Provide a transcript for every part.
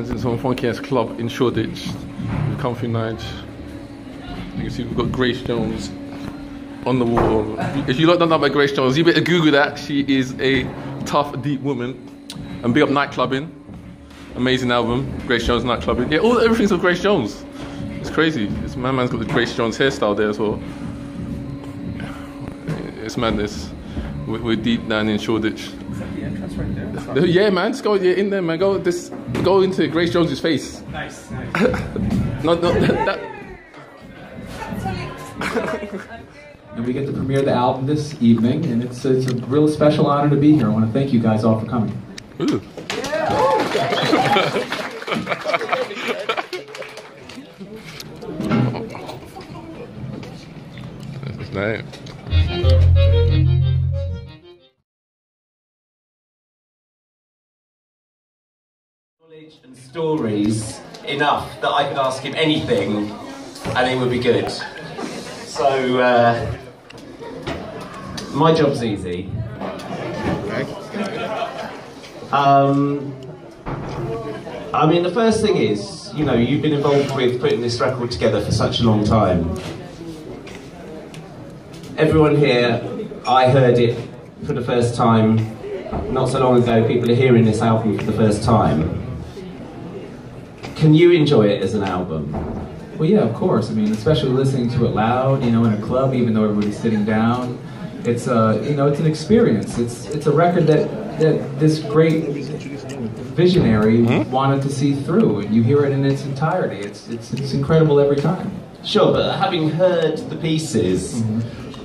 man's in some funky ass club in Shoreditch. We've come through Nige. You can see we've got Grace Jones on the wall. If you lot don't know about Grace Jones, you better Google that. She is a tough, deep woman. And big up Nightclubbing. Amazing album, Grace Jones Nightclubbing. Yeah, everything's of Grace Jones. It's crazy. My man's got the Grace Jones hairstyle there as well. It's madness. We're deep down in Shoreditch. Is that the entrance right there? Yeah, man, just go in there, man. Go into Grace Jones's face. Nice. No, that. And we get to premiere the album this evening, and it's a real special honor to be here. I want to thank you guys all for coming. Ooh. That's nice. Knowledge and stories enough that I could ask him anything and it would be good. So, my job's easy. I mean, the first thing is, you know, you've been involved with putting this record together for such a long time. Everyone here, I heard it for the first time not so long ago. People are hearing this album for the first time. Can you enjoy it as an album? Well, yeah, of course. I mean, especially listening to it loud, you know, in a club, even though everybody's sitting down. It's you know, it's an experience. It's a record that this great visionary wanted to see through, and you hear it in its entirety. It's incredible every time. Sure, but having heard the pieces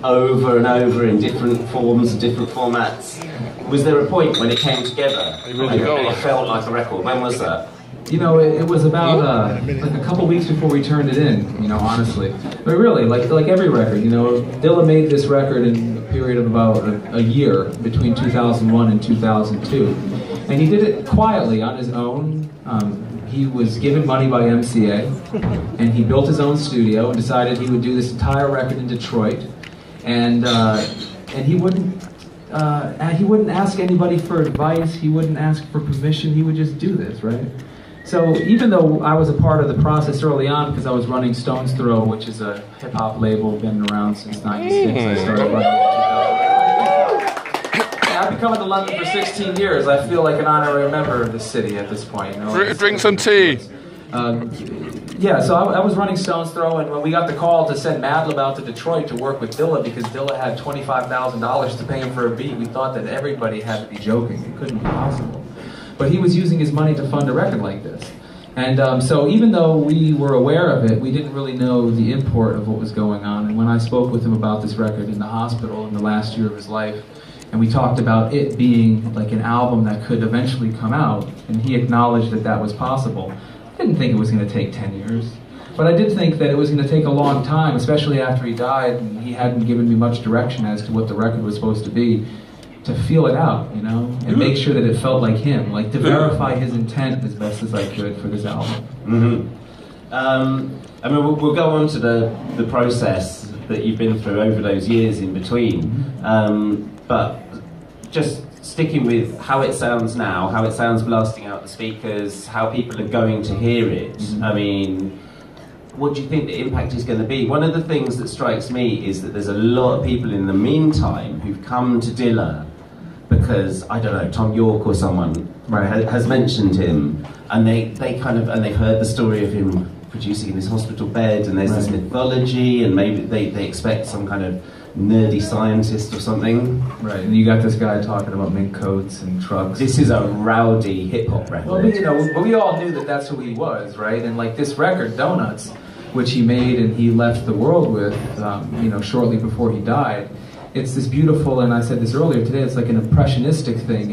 over and over in different forms and different formats, was there a point when it came together and it felt like a record? When was that? You know, it was about like a couple weeks before we turned it in, you know, honestly. But really, like every record, you know, Dilla made this record in a period of about a year between 2001 and 2002. And he did it quietly on his own. He was given money by MCA, and he built his own studio and decided he would do this entire record in Detroit. And he wouldn't ask anybody for advice. He wouldn't ask for permission. He would just do this, right? So even though I was a part of the process early on, because I was running Stone's Throw, which is a hip-hop label, been around since '96. I started running in 2000. I've been coming to London for 16 years. I feel like an honorary member of the city at this point. You know? Drink some tea. Yeah, so I was running Stone's Throw, and when we got the call to send Madlib out to Detroit to work with Dilla, because Dilla had $25,000 to pay him for a beat, we thought that everybody had to be joking. It couldn't be possible. But he was using his money to fund a record like this. And so even though we were aware of it, we didn't really know the import of what was going on. And when I spoke with him about this record in the hospital in the last year of his life, and we talked about it being like an album that could eventually come out, and he acknowledged that that was possible, I didn't think it was going to take 10 years. But I did think that it was going to take a long time, especially after he died, and he hadn't given me much direction as to what the record was supposed to be, to feel it out, you know, and make sure that it felt like him, like to verify his intent as best as I could for this album. I mean, we'll go on to the process that you've been through over those years in between, but just sticking with how it sounds now, how it sounds blasting out the speakers, how people are going to hear it. I mean, what do you think the impact is going to be? One of the things that strikes me is that there's a lot of people in the meantime who've come to Dilla because, I don't know, Tom York or someone has mentioned him, and they've heard the story of him producing in his hospital bed, and there's this mythology, and maybe they expect some kind of nerdy scientist or something. Right, and you got this guy talking about mink coats and trucks. This is a rowdy hip-hop record. Well, you know, we all knew that that's who he was, right? And like this record, Donuts, which he made and he left the world with, you know, shortly before he died. It's this beautiful, and I said this earlier today, it's like an impressionistic thing,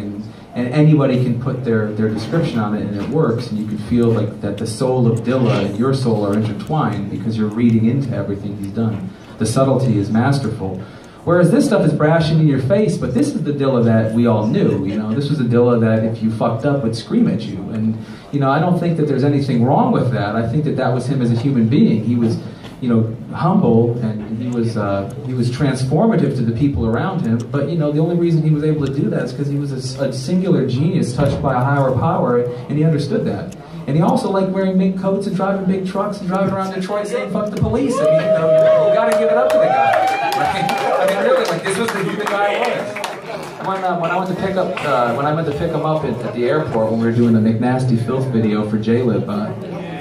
and anybody can put their description on it, and it works, and you can feel like that the soul of Dilla and your soul are intertwined because you're reading into everything he's done. The subtlety is masterful. Whereas this stuff is brashing in your face, but this is the Dilla that we all knew, you know. This was a Dilla that if you fucked up would scream at you, and you know, I don't think that there's anything wrong with that. I think that that was him as a human being. He was, you know, humble, and he was transformative to the people around him. But you know, the only reason he was able to do that is because he was a singular genius touched by a higher power, and he understood that. And he also liked wearing big coats and driving big trucks and driving around Detroit saying "fuck the police." I mean, you know, you got to give it up to the guy. Right? I mean, really, like this was who the guy was. When I went to pick up, when I went to pick him up at the airport when we were doing the McNasty Filth video for J-Lib,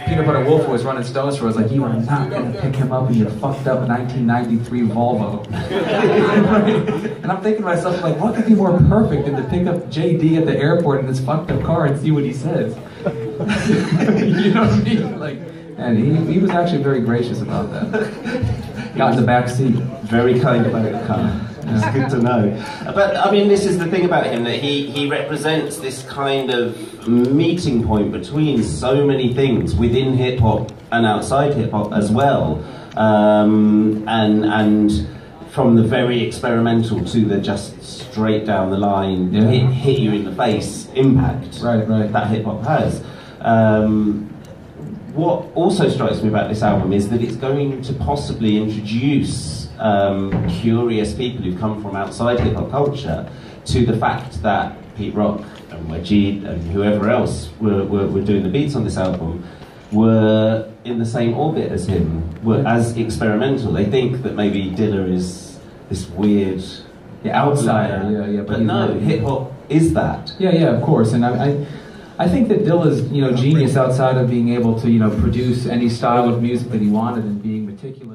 Peanut Butter Wolf was running Stones for us, like, you are not going to pick him up in your fucked up 1993 Volvo. And I'm thinking to myself, like, what could be more perfect than to pick up JD at the airport in his fucked up car and see what he says? You know what I mean? Like, and he was actually very gracious about that. Got in the back seat. Very kind about the car. It's good to know. But I mean, this is the thing about him, that he represents this kind of meeting point between so many things within hip hop and outside hip hop as well, and from the very experimental to the just straight down the line, hit you in the face impact that hip hop has. What also strikes me about this album is that it's going to possibly introduce curious people who've come from outside hip-hop culture to the fact that Pete Rock and Wajid and whoever else were doing the beats on this album were in the same orbit as him, were as experimental. They think that maybe Dilla is this weird outsider, but no, hip-hop is that. Yeah, of course, and I think that Dilla's, genius outside of being able to, produce any style of music that he wanted and being meticulous